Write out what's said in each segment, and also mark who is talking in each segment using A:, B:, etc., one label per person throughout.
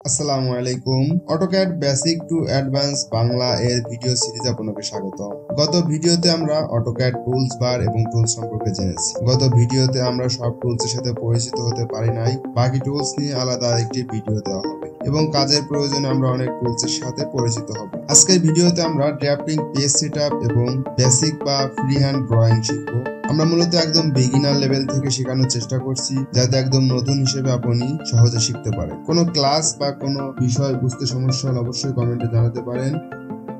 A: আসসালামু আলাইকুম। AutoCAD basic to advance Bangla এর ভিডিও সিরিজ আপনাকে স্বাগত। গত ভিডিওতে আমরা অটোক্যাড টুলস বার এবং টুলস সম্পর্কে জেনেছি। গত ভিডিওতে আমরা সব টুলসের সাথে পরিচিত হতে পারি নাই। বাকি টুলস নিয়ে আলাদা একটি ভিডিও দেওয়া হবে এবং কাজের প্রয়োজনে আমরা অনেক টুলসের সাথে পরিচিত হব। আজকের ভিডিওতে আমরা ড্রাফটিং, পেজ সেটআপ এবং বেসিক বা ফ্রি হ্যান্ড ড্রয়িং শিখব। আমরা মূলত একদম বিগিনার লেভেল থেকে শেখানোর চেষ্টা করছি, যাতে একদম নতুন হিসেবে আপনি সহজে শিখতে পারেন। কোনো ক্লাস বা কোনো বিষয় বুঝতে সমস্যা হলে অবশ্যই কমেন্টে জানাতে পারেন।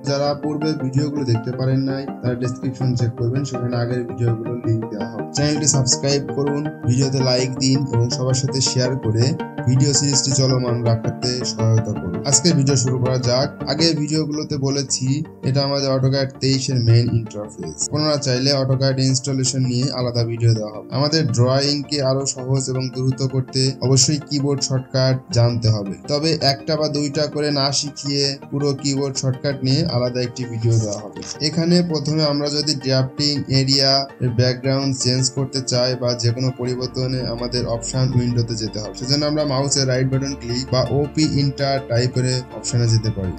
A: যারা পূর্বে ভিডিওগুলো দেখতে পারেন নাই, তারা ডেসক্রিপশন চেক করবেন, সেখানে আগের ভিডিওগুলোর লিংক দেওয়া হবে। চ্যানেলটি সাবস্ক্রাইব করুন, ভিডিওতে লাইক দিন এবং সবার সাথে শেয়ার করে ভিডিও সিরিজটি চলমান রাখতে সহায়তা করুন। আজকে ভিডিও শুরু করা যাক। আগের ভিডিওগুলোতে বলেছি এটা আমাদের অটোক্যাড 23 এর মেইন ইন্টারফেস। আপনারা চাইলে অটোক্যাড ইনস্টলেশন নিয়ে আলাদা ভিডিও দেওয়া হবে। আমাদের ড্রয়িং কে আরো সহজ এবং দ্রুত করতে অবশ্যই কিবোর্ড শর্টকাট জানতে হবে, তবে একটা বা দুইটা করে না শিখিয়ে পুরো কিবোর্ড শর্টকাট নিয়ে আলাদা একটি ভিডিও দেওয়া হবে। এখানে প্রথমে আমরা যদি ড্রাফটিং এরিয়া ব্যাকগ্রাউন্ড চেঞ্জ করতে চাই বা যে কোনো পরিবর্তনে আমাদের অপশন উইন্ডোতে যেতে হবে। সেজন্য আমরা মাউসের রাইট বাটন ক্লিক বা ওপি ইন্টার টাইপ করে অপশনে যেতে পারি।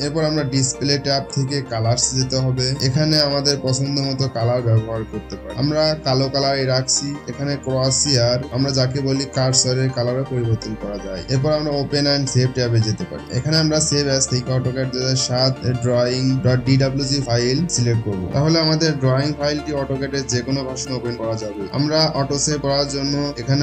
A: এরপর আমরা ডিসপ্লে ট্যাব থেকে কালারস যেতে হবে। এখানে আমাদের পছন্দ মতো কালার ব্যবহার করতে পারি। আমরা কালো কালারই রাখছি। এখানে ক্রসিয়ার আমরা যাকে বলি কার্সরের কালারও পরিবর্তন করা যায়। এরপর আমরা ওপেন অ্যান্ড সেভ ট্যাবে যেতে পারি। এখানে আমরা সেভ অ্যাজ থেকে অটোক্যাড 2007 drawing.dwg ফাইল সিলেক্ট করব। তাহলে আমাদের ড্রয়িং ফাইলটি অটোক্যাডের যে কোনো ভার্সনে ওপেন করা যাবে। আমরা অটো সেভ করার জন্য এখানে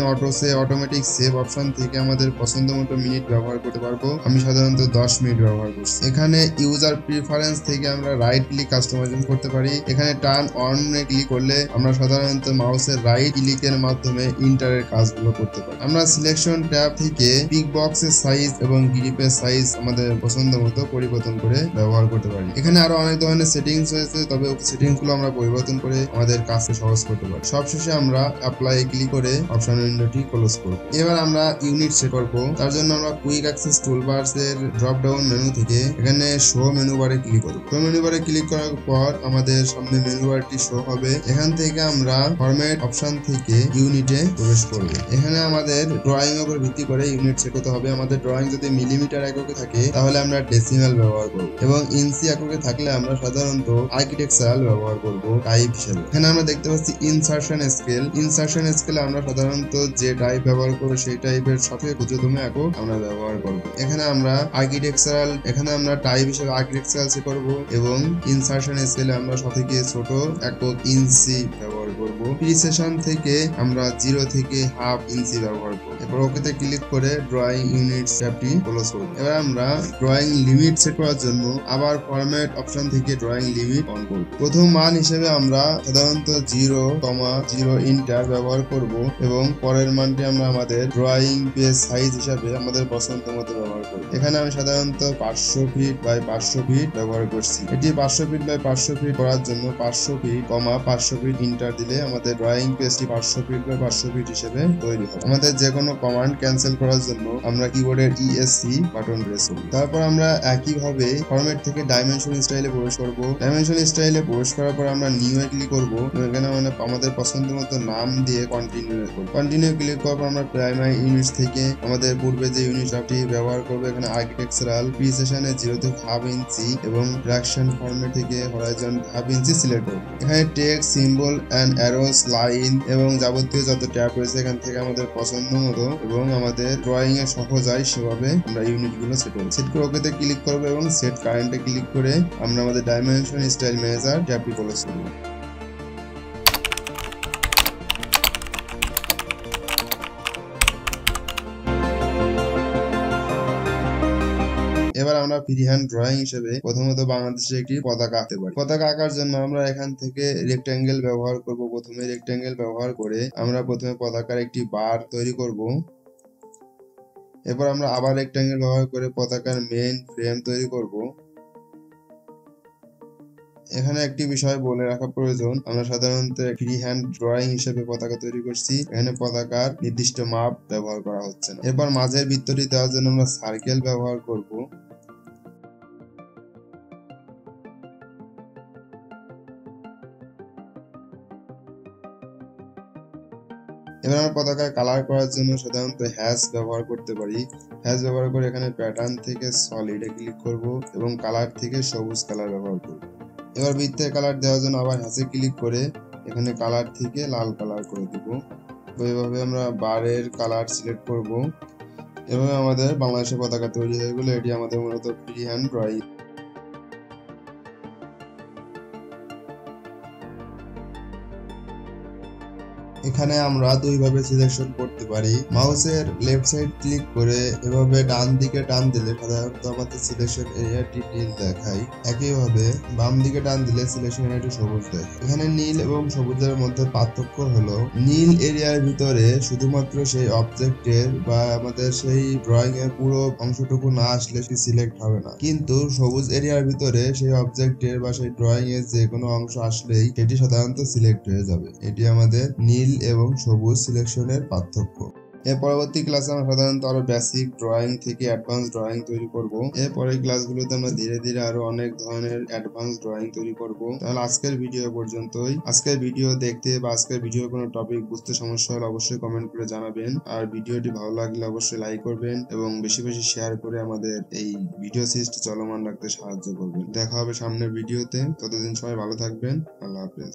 A: অটোমেটিক সেভ অপশন থেকে আমাদের পছন্দ মতো মিনিট ব্যবহার করতে পারবো। আমি সাধারণত 10 মিনিট ব্যবহার করছি। এখানে ইউজার প্রিফারেন্স থেকে আমরা রাইট ক্লিক কাস্টমাইজেশন করতে পারি। এখানে টার্ন অন এ ক্লিক করলে আমরা সাধারণত মাউসের রাইট ক্লিকের মাধ্যমে ইন্টারের কাজগুলো করতে পারি। আমরা সিলেকশন ট্যাব থেকে পিক বক্সের সাইজ এবং গ্রিপের সাইজ আমাদের পছন্দ মতো পরিবর্তন করে ব্যবহার করতে পারি। এখানে আরো অনেক ধরনের সেটিংস রয়েছে, তবে সেটিংস গুলো আমরা পরিবর্তন করে আমাদের কাজকে সহজ করতে পারি। সবশেষে আমরা অ্যাপ্লাই ক্লিক করে অপশন উইন্ডোটি ক্লোজ করব। এবার আমরা ইউনিট সেট করব। তার জন্য আমরা কুইক অ্যাক্সেস টুলবারস এর ড্রপ ডাউন মেনু থেকে এখানে শো মেনু বারে ক্লিক করব। শো মেনু বারে ক্লিক করার পর আমাদের সামনে মেনু বারটি শো হবে। এখান থেকে আমরা ফরম্যাট অপশন থেকে ইউনিটে প্রবেশ করব। এখানে আমাদের ড্রয়িং এর উপর ভিত্তি করে ইউনিট সেট করতে হবে। আমাদের ড্রয়িং যদি মিলিমিটার এককে থাকে তাহলে আমরা ডেসিমাল ব্যবহার করব এবং ইঞ্চি এককে থাকলে আমরা সাধারণত আর্কিটেকচারাল ব্যবহার করব টাইপ হিসেবে। এখানে আমরা দেখতে পাচ্ছি ইনসারশন স্কেলে আমরা সাধারণত যে টাইপ ব্যবহার করব সেই টাইপের সবচেয়ে ক্ষুদ্রতম একক আমরা ব্যবহার করব। এখানে আমরা টাইপ হিসেবে আর্কিটেকচারাল সেট করব এবং ইনসারশন স্কেলে আমরা সবথেকে ছোট একক ইঞ্চি ব্যবহার করব। প্রিসিশন থেকে আমরা 0 থেকে হাফ ইঞ্চি ব্যবহার করব। এরপর ওকেতে ক্লিক করে ড্রয়িং ইউনিট ট্যাবটি ক্লোজ করব। এবার আমরা ড্রয়িং লিমিট সেট করার জন্য আবার ফরম্যাট অপশন থেকে ড্রয়িং লিমিট অন করব। প্রথম মান হিসেবে আমরা সাধারণত 0,0 ইন্টার ব্যবহার করব এবং পরের মানটি আমরা আমাদের ড্রয়িং পেজ সাইজ হিসাবে আমাদের পছন্দ মতো ব্যবহার করব। এখানে আমি সাধারণত 500 ফিট বাই 500 ফিট ব্যবহার করছি। এটি 500 ফিট বাই 500 ফিট করার জন্য 500 ফিট, 500 ফিট ইন্টার দিলে আমাদের ড্রয়িং পেজটি 500 ফিট বাই 500 ফিট হিসেবে তৈরি হবে। আমাদের যে কোনো কমান্ড ক্যান্সেল করার জন্য আমরা কিবোর্ডের ESC বাটন প্রেস করব। তারপর আমরা একইভাবে ফরম্যাট থেকে ডাইমেনশন স্টাইলে প্রবেশ করব। ডাইমেনশন স্টাইলে প্রবেশ করার পর আমরা নিউ এ ক্লিক করব। এখানে আমাদের পছন্দ মতো নাম দিয়ে কন্টিনিউ করব। কন্টিনিউ ক্লিক করার পর আমরা প্রাইমারি ইউনিটস থেকে আমাদের পূর্বে যে ইউনিটটি ব্যবহার করব, এখানে আর্কিটেকচারাল প্রিসিশনে 0 থেকে হাফ ইঞ্চি এবং ফ্র্যাকশন ফরম্যাট থেকে হরাইজন হাফ ইঞ্চি সিলেক্ট করব। এখানে text, symbol and arrows, line এবং যাবতীয় যত ট্যাব রয়েছে এখান থেকে আমাদের পছন্দ মতো এবং আমাদের ড্রয়িং এ সহজ হয় সেভাবে আমরা ইউনিট গুলো সেট করব। সেট করে ওকেতে ক্লিক করব এবং সেট কারেন্টে ক্লিক করে আমরা আমাদের ডাইমেনশন স্টাইল ম্যানেজার ট্যাবটি ক্লোজ করব। এবার আমরা ফ্রি হ্যান্ড ড্রয়িং হিসেবে প্রথমত বাংলাদেশে একটি পতাকা আঁকতে পারি। পতাকা আঁকার জন্য আমরা এখান থেকে রেক্ট্যাঙ্গেল ব্যবহার করব। প্রথমে রেক্ট্যাঙ্গেল ব্যবহার করে আমরা প্রথমে পতাকার একটি বার তৈরি করব। এরপর আমরা আবার রেক্ট্যাঙ্গেল ব্যবহার করে পতাকার মেইন ফ্রেম তৈরি করব। এখানে একটি বিষয় বলে রাখা প্রয়োজন, আমরা সাধারণত ফ্রি হ্যান্ড ড্রয়িং হিসেবে পতাকা তৈরি করছি। এখানে পতাকার নির্দিষ্ট মাপ ব্যবহার করা হচ্ছে না। এরপর মাঝের বৃত্তটি দেওয়ার জন্য আমরা সার্কেল ব্যবহার করব। এবার আমরা পতাকায় কালার করার জন্য সাধারণত হ্যাশ ব্যবহার করতে পারি। হ্যাশ ব্যবহার করে এখানে প্যাটার্ন থেকে সলিডে ক্লিক করব এবং কালার থেকে সবুজ কালার ব্যবহার করব। এবার বৃত্তের কালার দেওয়ার জন্য আবার হ্যাশে ক্লিক করে এখানে কালার থেকে লাল কালার করে দেব। তো এইভাবে আমরা বারের কালার সিলেক্ট করব। এভাবে আমাদের বাংলাদেশের পতাকা তৈরি হয়ে গেল। এটি আমাদের মূলত ফ্রি হ্যান্ড ড্রয়িং। এখানে আমরা দুইভাবে সিলেকশন করতে পারি। মাউসের লেফট সাইড ক্লিক করে এভাবে ডান দিকে টান দিলে সাধারণত আমাদের সিলেকশন এরিয়াটি নীল দেখায়। একইভাবে বাম দিকে টান দিলে সিলেকশন এরিয়াটি সবুজ দেখায়। এখানে নীল এবং সবুজের মধ্যে পার্থক্য হলো নীল এরিয়ার ভিতরে শুধুমাত্র সেই অবজেক্টের বা আমাদের সেই ড্রয়িং এর পুরো অংশটুকু না আসলে সেটি সিলেক্ট হবে না, কিন্তু সবুজ এরিয়ার ভিতরে সেই অবজেক্টের বা সেই ড্রয়িং এর যে কোনো অংশ আসলেই সেটি সাধারণত সিলেক্ট হয়ে যাবে। এটি আমাদের নীল এবং সবুজ সিলেকশনের পার্থক্য। এর পরবর্তী ক্লাসে আমরা সাধারণত আরো বেসিক ড্রয়িং থেকে অ্যাডভান্স ড্রয়িং তৈরি করব। এর পরের ক্লাসগুলোতে আমরা ধীরে ধীরে আরো অনেক ধরনের অ্যাডভান্স ড্রয়িং তৈরি করব। তাহলে আজকের ভিডিও পর্যন্তই। আজকের ভিডিও দেখতে বা আজকের ভিডিওর কোনো টপিক বুঝতে সমস্যা হলে অবশ্যই কমেন্ট করে জানাবেন। আর ভিডিওটি ভালো লাগলে অবশ্যই লাইক করবেন এবং বেশি বেশি শেয়ার করে আমাদের এই ভিডিও সিরিজটি চলমান রাখতে সাহায্য করবেন। দেখা হবে সামনের ভিডিওতে। ততদিন সবাই ভালো থাকবেন। আল্লাহ হাফেজ।